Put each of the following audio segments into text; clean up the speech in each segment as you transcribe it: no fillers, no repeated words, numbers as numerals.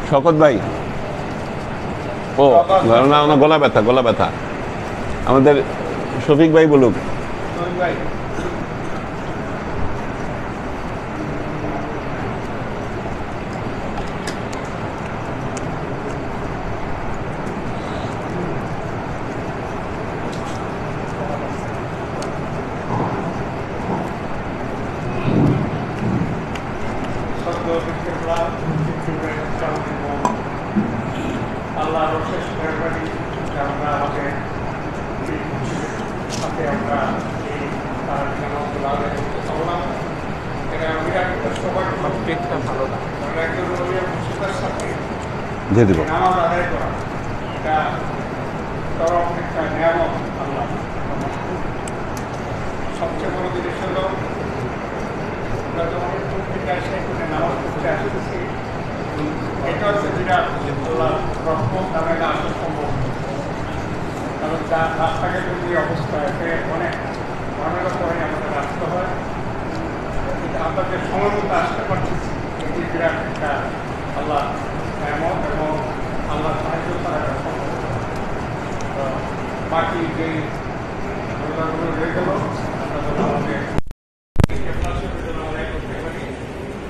শকত ভাই, ও না, গলা ব্যথা আমাদের শফিক ভাই বলুক। দিয়ে দিব সবচেয়ে বড় জিনিস হল আমরা যখন নামাজ পড়তে আসতেছি, এটা হচ্ছে বিরাট আল্লাহ রহমত নামে আসা সম্ভব। কারণ রাস্তাঘাটের যে অবস্থা, এতে অনেক পরে আমাদের আসতে হয়, কিন্তু আমরা যে সময় মতো আসতে পারতেছি, এটি বিরাট একটা আল্লাহ এমন এবং আল্লাহ সাহায্য ছাড়া একটা সম্ভব। বাকি যে রোজাগুলো রয়ে গেল,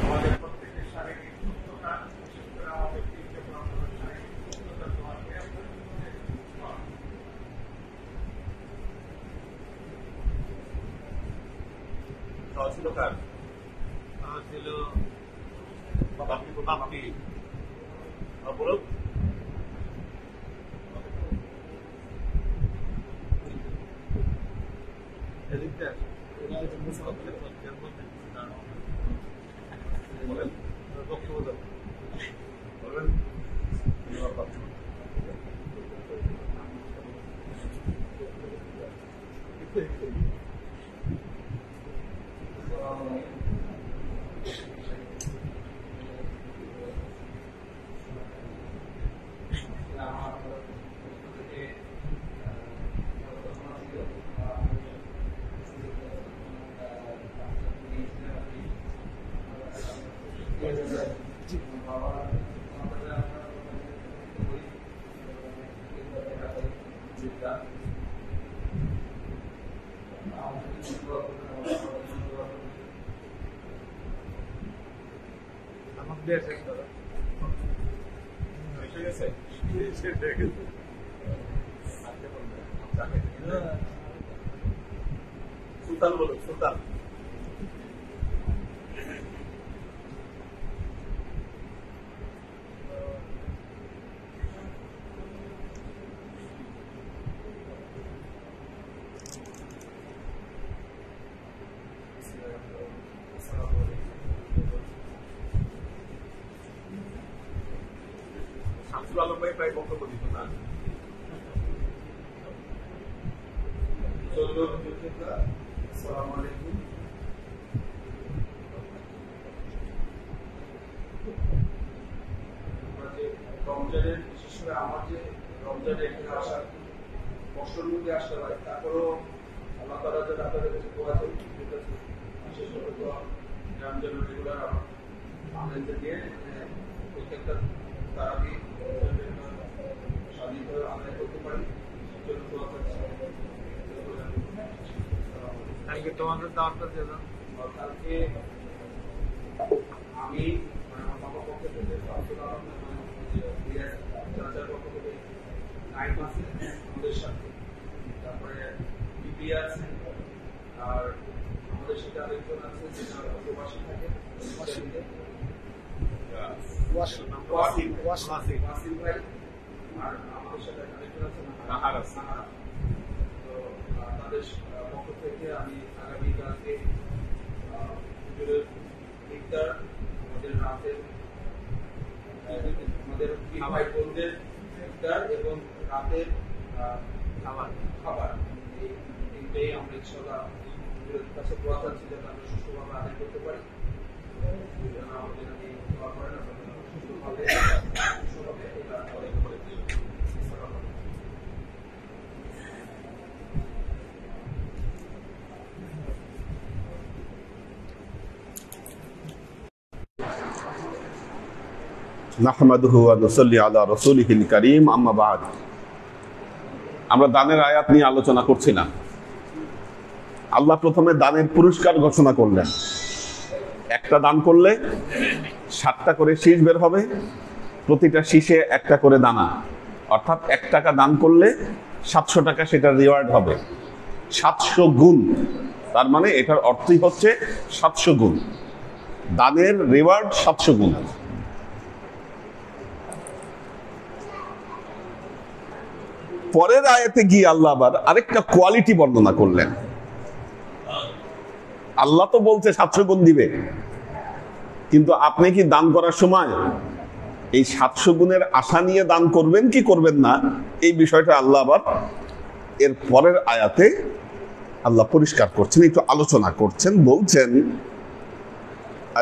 আমাদের প্রত্যেকের শারীরিক সুস্থতা, বিশেষ করে আমাদের সুলতান বলুন, সুলতান শামসুল আলম ভাই প্রায় বক্তব্য দিত না। আসসালামু আলাইকুম। রমজানের, বিশেষ করে আমার যে রমজানে এখানে আসার কষ্টের মধ্যে আসতে হয়, তারপরেও আল্লাহ তাআলা যে আপনাদের কাছে দোয়া চাই, বিশেষ করে তো রমজানের রেগুলার আমাদের দিয়ে প্রত্যেকটা তারাবি স্বাধীনভাবে আদায় করতে পারি, সেজন্য দোয়া করছি। কালকে তোমাদের দাওয়াতটা দিল, কালকে আমি আমার বাবার পক্ষ থেকে চাচার পক্ষ থেকে নাইট আছে আমাদের সাথে, তারপরে বিপি আছে, আর আমাদের আমাদের সাথে আরেকজন আছে যেটা প্রবাসী থাকে, ওয়াসিম ভাই, আর আমাদের সাথে আরেকজন আছে সাহারা। তো তাদের পক্ষ থেকে আমি আগামীকালকে ইফতার, আমাদের রাতের আমাদের ভাই বোনদের ইফতার এবং রাতের খাবার এই তিনটেই আমরা ইনশাআল্লাহ কাছে দোয়া চাচ্ছি যাতে আমরা সুষ্ঠুভাবে আদায় করতে পারি। আমাদের যদি দোয়া করেন আপনারা সুষ্ঠুভাবে এটা আদায় করে দিন। নাহমাদুহু ওয়া নুসাল্লি আলা রাসূলিহিল কারীম, আম্মা বা'দ। আমরা দানের আয়াত নিয়ে আলোচনা করছি না। আল্লাহ প্রথমে দানের পুরস্কার ঘোষণা করলেন। একটা দান করলে 7টা করে শীষ বের হবে, প্রতিটা শীষে একটা করে দানা, অর্থাৎ 1 টাকা দান করলে 700 টাকা সেটার রিওয়ার্ড হবে, 700 গুণ। তার মানে এটার অর্থই হচ্ছে 700 গুণ, দানের রিওয়ার্ড 700 গুণ। পরের আয়াতে গিয়ে আল্লাহ আবার আরেকটা কোয়ালিটি বর্ণনা করলেন। আল্লাহ তো বলছে 700 গুণ দিবে, কিন্তু আপনি কি দান করার সময় এই 700 গুণের আশা নিয়ে দান করবেন কি করবেন না, এই বিষয়টা আল্লাহ আবার এর পরের আয়াতে আল্লাহ পরিষ্কার করছেন, একটু আলোচনা করছেন। বলছেন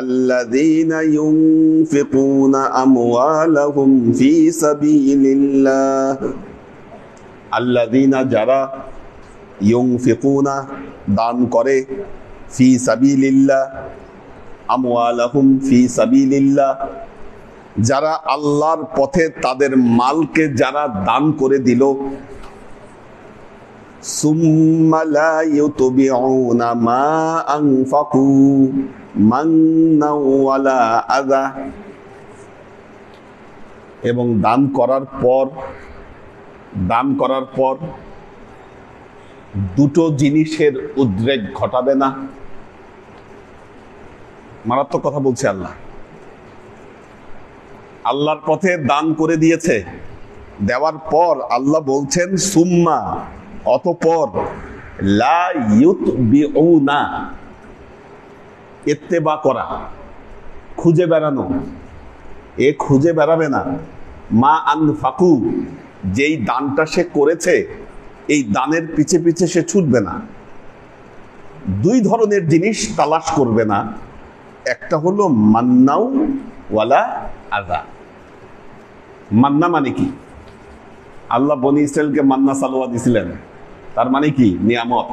আল্লাযীনা ইউনফিকুনা আমওয়ালাহুম ফী সাবিলিল্লাহ, আল্লাযীনা যারা, ইউনফিকুনা দান করে, ফি সাবিলিল্লাহ, আমওয়ালাহুম ফি সাবিলিল্লাহ যারা আল্লাহর পথে তাদের মালকে যারা দান করে দিল, সুম্মা লা ইউতবিউনা মা আনফাকু মান্নাও ওয়ালা আযা, এবং দান করার পর দুটো জিনিসের উদ্রেক ঘটাবে না। মারাত্মক কথা বলছে আল্লাহ। আল্লাহর পথে দান করে দিয়েছে, দেওয়ার পর আল্লাহ বলছেন সুম্মা, অতঃপর, লা ইউতবিউনা, ইত্তেবা করা, খুঁজে বেড়ানো, এ খুঁজে বেড়াবে না, মা আনফাকু, যেই দানটা সে করেছে এই দানের পিছে পিছে সে ছুটবে না। 2 ধরনের জিনিস তালাশ করবে না, একটা হলো মান্নাউ ওয়ালা আযা। মান্না মানে কি? আল্লাহ বনি ইসরাইলকে মান্না সালোয়া দিছিলেন, তার মানে কি? নিয়ামত।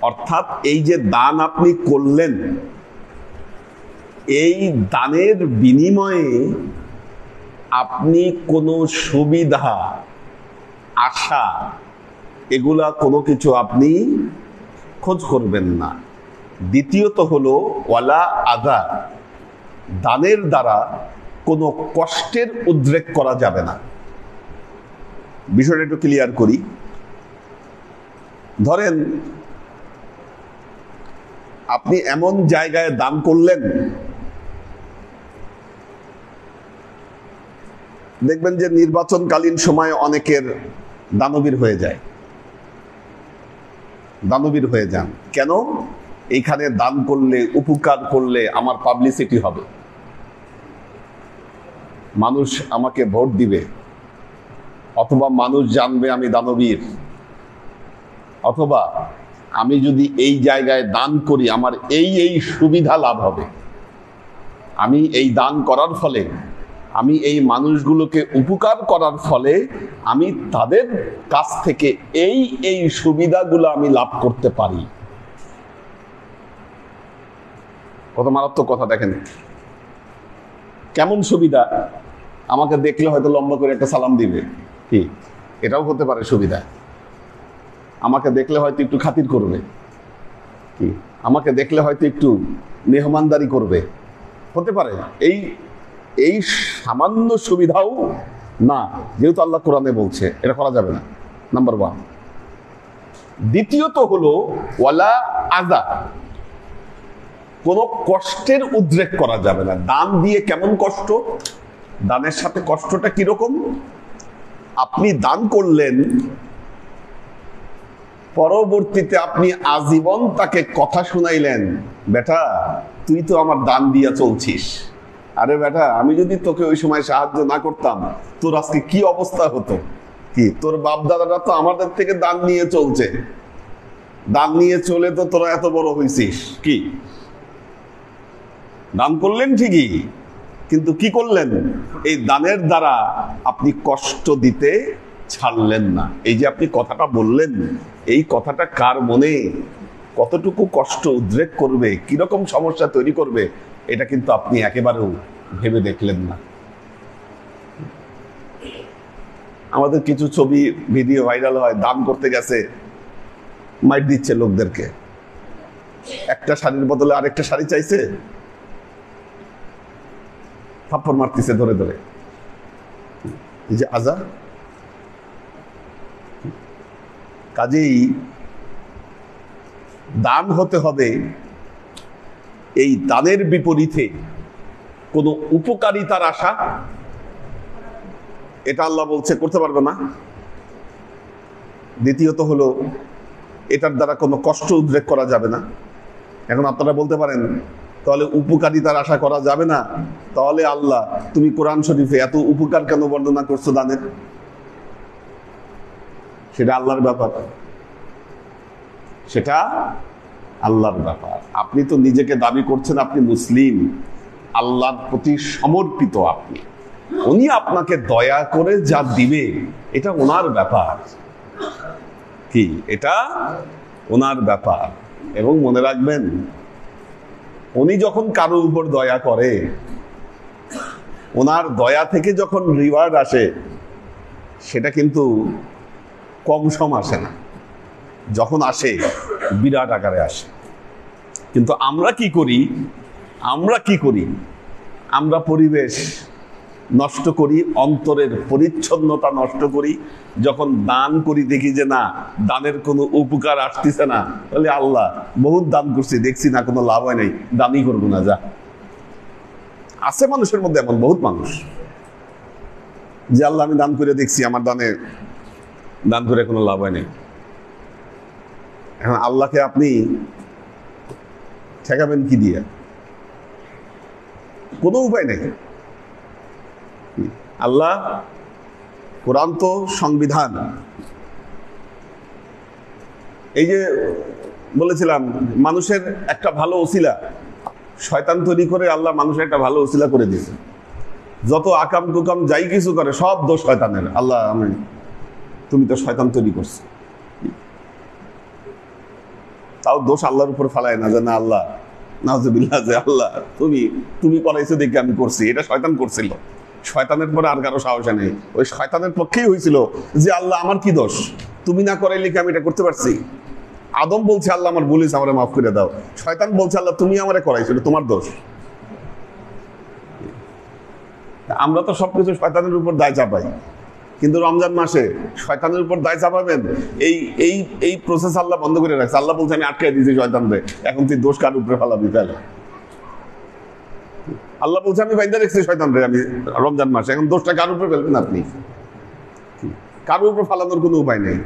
অর্থাৎ এই যে দান আপনি করলেন, এই দানের বিনিময়ে আপনি কোনো সুবিধা, আশা, এগুলা কোনো কিছু আপনি খোঁজ করবেন না। দ্বিতীয়ত হলো ওয়ালা আযা, দানের দ্বারা কোনো কষ্টের উদ্রেক করা যাবে না। বিষয়টা একটু ক্লিয়ার করি। ধরেন আপনি এমন জায়গায় দান করলেন, দেখবেন যে নির্বাচনকালীন সময় অনেকের দানবীর হয়ে যান। কেন? এইখানে দান করলে, উপকার করলে আমার পাবলিসিটি হবে, মানুষ আমাকে ভোট দিবে, অথবা মানুষ জানবে আমি দানবীর, অথবা আমি যদি এই জায়গায় দান করি আমার এই সুবিধা লাভ হবে, আমি এই দান করার ফলে, আমি এই মানুষগুলোকে উপকার করার ফলে আমি তাদের কাছ থেকে এই সুবিধাগুলো আমি লাভ করতে পারি। কত মারাত্মক কথা দেখেন। কেমন সুবিধা? আমাকে দেখলে হয়তো লম্বা করে একটা সালাম দিবে, কি এটাও হতে পারে সুবিধা। আমাকে দেখলে হয়তো একটু খাতির করবে, কি আমাকে দেখলে হয়তো একটু মেহমানদারি করবে, হতে পারে। এই সামান্য সুবিধাও না, যেহেতু আল্লাহ কোরআনে বলছে এটা করা যাবে না। নাম্বার 1। দ্বিতীয়ত হলো ওয়ালা আযা, কোনো কষ্টের উদ্রেক করা যাবে না। দান দিয়ে কেমন কষ্ট, দানের সাথে কষ্টটা কিরকম? আপনি দান করলেন, পরবর্তীতে আপনি আজীবন তাকে কথা শুনাইলেন, বেটা তুই তো আমার দান দিয়া চলছিস, আরে বেটা আমি যদি তোকে ওই সময় সাহায্য না করতাম তোর আজকে কি অবস্থা হতো, কি তোর বাপ দাদারা তো আমাদের থেকে দান নিয়ে চলছে, দান নিয়ে চলে তো তোরা এত বড় হয়েছিস। কি দান করলেন ঠিকই, কিন্তু কি করলেন? এই দানের দ্বারা আপনি কষ্ট দিতে ছাড়লেন না। এই যে আপনি কথাটা বললেন, এই কথাটা কার মনে কতটুকু কষ্ট উদ্রেক করবে, কিরকম সমস্যা তৈরি করবে, এটা কিন্তু আপনি একেবারেও ভেবে দেখলেন না। আমাদের কিছু ছবি ভিডিও ভাইরাল হয়, দান করতে গেছে মাইর দিচ্ছে লোকদেরকে, একটা শাড়ির বদলে আরেকটা শাড়ি চাইছে, থাপ্পড় মারতেছে ধরে ধরে। এই যে আজা, কাজেই দান হতে হবে এই দানের বিপরীতে কোনো উপকারিতার আশা, এটা আল্লাহ বলছে করতে পারবে না। দ্বিতীয়ত হলো এটার দ্বারা কোনো কষ্ট উদ্রেক করা যাবে না। এখন আপনারা বলতে পারেন তাহলে উপকারিতার আশা করা যাবে না, তাহলে আল্লাহ তুমি কোরআন শরীফে এত উপকার কেন বর্ণনা করছো দানের? সেটা আল্লাহর ব্যাপার, সেটা আল্লাহর ব্যাপার। আপনি তো নিজেকে দাবি করছেন আপনি মুসলিম, আল্লাহর প্রতি সমর্পিত আপনি, উনি আপনাকে দয়া করে যা দিবে এটা ওনার ব্যাপার। কি এটা ওনার ব্যাপার। এবং মনে রাখবেন, উনি যখন কারোর উপর দয়া করে, ওনার দয়া থেকে যখন রিওয়ার্ড আসে সেটা কিন্তু কম সম আসে না, যখন আসে বিরাট আকারে আসে। কিন্তু আমরা কি করি, আমরা পরিবেশ নষ্ট করি, অন্তরের পরিচ্ছন্নতা নষ্ট করি। যখন দান করি দেখি যে না, দানের কোনো উপকার আসতেছে না, তাহলে আল্লাহ বহুত দান করছি, দেখছি না কোনো লাভ হয় নাই, দানই করবো না। যা আছে মানুষের মধ্যে এমন বহুত মানুষ যে আল্লাহ আমি দান করে দেখছি, আমার দান করে কোনো লাভ হয় নাই। এখন আল্লাহকে আপনি ঠেকাবেন কি দিয়ে? কোনো উপায় নেই। আল্লাহ, কোরআন তো সংবিধান। এই যে বলেছিলাম মানুষের একটা ভালো ওসিলা, শয়তান তৈরি করে আল্লাহ মানুষের একটা ভালো ওসিলা করে দিয়েছে। যত আকাম কুকাম যাই কিছু করে সব দোষ শয়তানের। আল্লাহ তুমি তো শয়তান তৈরি করছো, তাও দোষ আল্লাহর উপর ফালায় না, যে না আল্লাহ নাউজুবিল্লাহ, যে আল্লাহ তুমি করাইছো দেখে আমি করছি, এটা শয়তান করছিল। শয়তানের পরে আর কারো সাহস নেই, ওই শয়তানের পক্ষেই হয়েছিল যে আল্লাহ আমার কি দোষ, তুমি না করাইলে কি আমি এটা করতে পারছি? আদম বলছে আল্লাহ আমার ভুল হয়েছে, আমারে মাফ করে দাও। শয়তান বলছে আল্লাহ তুমি আমারে করাইছিল, তোমার দোষ। আমরা তো সবকিছু শয়তানের উপর দায় চাপাই, কিন্তু রমজান মাসে শয়তানের উপর দায় চাপাবেন, এই প্রসেস আল্লাহ বন্ধ করে রাখছে। আল্লাহ বলছে আমি আটকে দিয়েছি শয়তানরে, এখন তুই দোষ কার উপরে ফালাবি? ফেল। আল্লাহ বলছে আমি বাইন্দা রেখেছি শয়তানরে আমি রমজান মাসে, এখন দোষটা কার উপরে ফেলবেন আপনি? কারোর উপর ফালানোর কোনো উপায় নেই।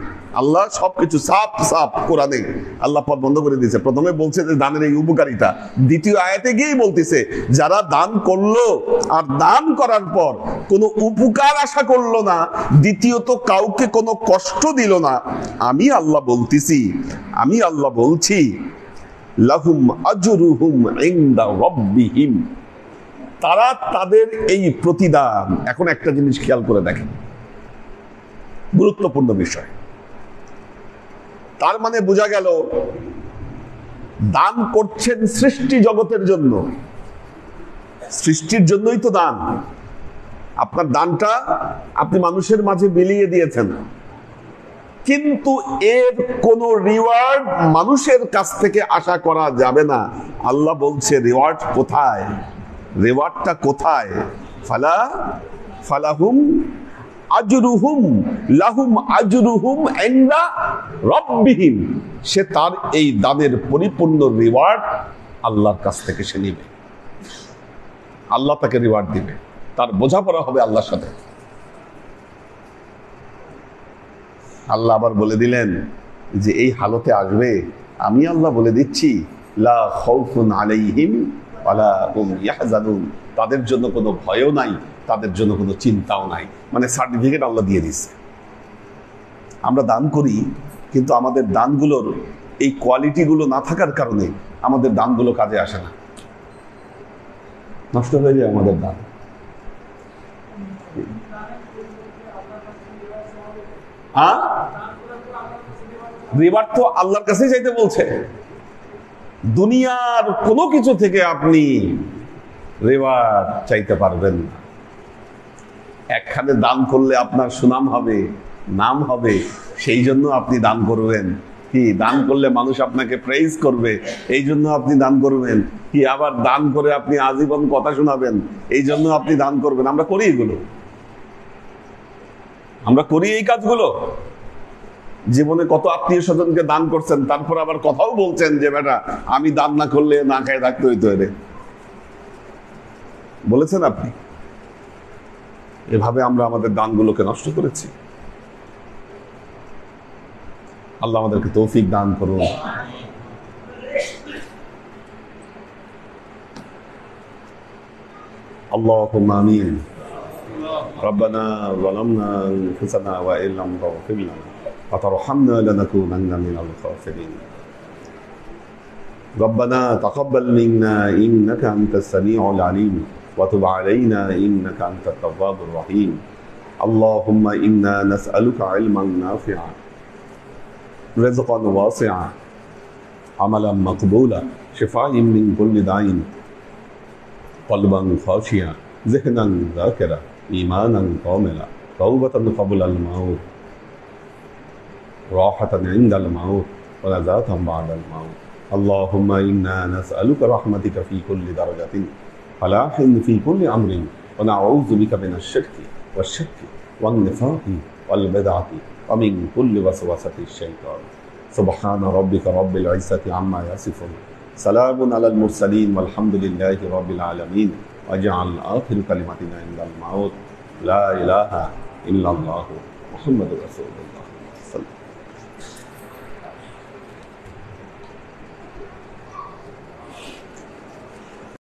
আল্লাহ সবকিছু সাফ কোরআনে আল্লাহ পথ বন্ধ করে দিয়েছে। প্রথমে বলছে যে দানের এই উপকারিতা, দ্বিতীয় আয়াতে গিয়েই বলতেছে যারা দান করলো আর দান করার পর কোনো উপকার আশা করলো না, দ্বিতীয়ত কাউকে কোনো কষ্ট দিল না, আমি আল্লাহ বলছি লাহুম আজরুহুম ইনদা রাব্বিহিম, তারা তাদের এই প্রতিদান। এখন একটা জিনিস খেয়াল করে দেখেন, গুরুত্বপূর্ণ বিষয়। তার মানে বোঝা গেল দান করছেন সৃষ্টি জগতের জন্য, সৃষ্টির জন্যই তো দান। আপনার দানটা আপনি মানুষের মাঝে বিলিয়ে দিয়েছেন, কিন্তু এর কোনো রিওয়ার্ড মানুষের কাছ থেকে আশা করা যাবে না। আল্লাহ বলছে রিওয়ার্ড কোথায়? রিওয়ার্ডটা কোথায়? ফালাহুম আজরুহুম লাহুম আজরুহুম ইনদা রাব্বিহিম, সে তার এই দানের পরিপূর্ণ রিওয়ার্ড আল্লাহর কাছ থেকে সে নেবে। আল্লাহ তাকে রিওয়ার্ড দিবে, তার বোঝাপড়া হবে আল্লাহর সাথে। আল্লাহ আবার বলে দিলেন যে এই হালতে আসবে, আমি আল্লাহ বলে দিচ্ছি, লা খাউফুন আলাইহিম ওয়ালা হুম ইয়াহজানুন, তাদের জন্য কোনো ভয়ও নাই, তাদের জন্য কোনো চিন্তাও নাই। মানে সার্টিফিকেট আল্লাহ দিয়ে দিচ্ছে। আমরা দান করি, কিন্তু আমাদের দানগুলোর এই কোয়ালিটিগুলো না থাকার কারণে আমাদের দানগুলো কাজে আসে না, নষ্ট হয়ে যায় আমাদের দান। হ্যাঁ, রিওয়ার্ড তো আল্লাহর কাছেই চাইতে বলছে। দুনিয়ার কোনো কিছু থেকে আপনি রিওয়ার্ড চাইতে পারবেন না। একখানে দান করলে আপনার সুনাম হবে, নাম হবে, সেই জন্য আপনি দান করবেন। কি দান করলে মানুষ আপনাকে প্রেইজ করবে, এই জন্য আপনি দান করবেন। কি আবার দান করে আপনি আজীবন কথা শোনাবেন, এই জন্য আপনি দান করবেন। আমরা করি এগুলো, আমরা করি এই কাজগুলো। জীবনে কত আত্মীয় স্বজনকে দান করছেন, তারপর আবার কথাও বলছেন যে বেটা আমি দান না করলে না খায় থাকতে হইতো। এরে বলেছেন আপনি। এভাবে আমরা আমাদের দানগুলোকে নষ্ট করেছি। আল্লাহ আমাদেরকে তৌফিক দান করুন। আল্লাহুম্মা আমিন। ربنا ظلمنا أنفسنا وإن لم تغفر لنا وترحمنا لنكونن من الخاسرين. ربنا تقبل منا إنك أنت السميع العليم وتب علينا إنك أنت التواب الرحيم. اللهم إنا نسألك علما نافعا رزقا واسعا عملا مقبولا شفاء من كل داء قلبا خاشعا ذهنا ذاكرا إيمانا كاملا توبة قبل الموت راحة عند الموت ونجاة بعد الموت. اللهم إنا نسألك رحمتك في كل درجة فلاح في كل أمر ونعوذ بك من الشرك والشك والنفاق والبدعة ومن كل وسوسة الشيطان. سبحان ربك رب العزة عما يصفون سلام على المرسلين والحمد لله رب العالمين. واجعل آخر كلمتنا عند الموت لا إله إلا الله محمد رسول الله.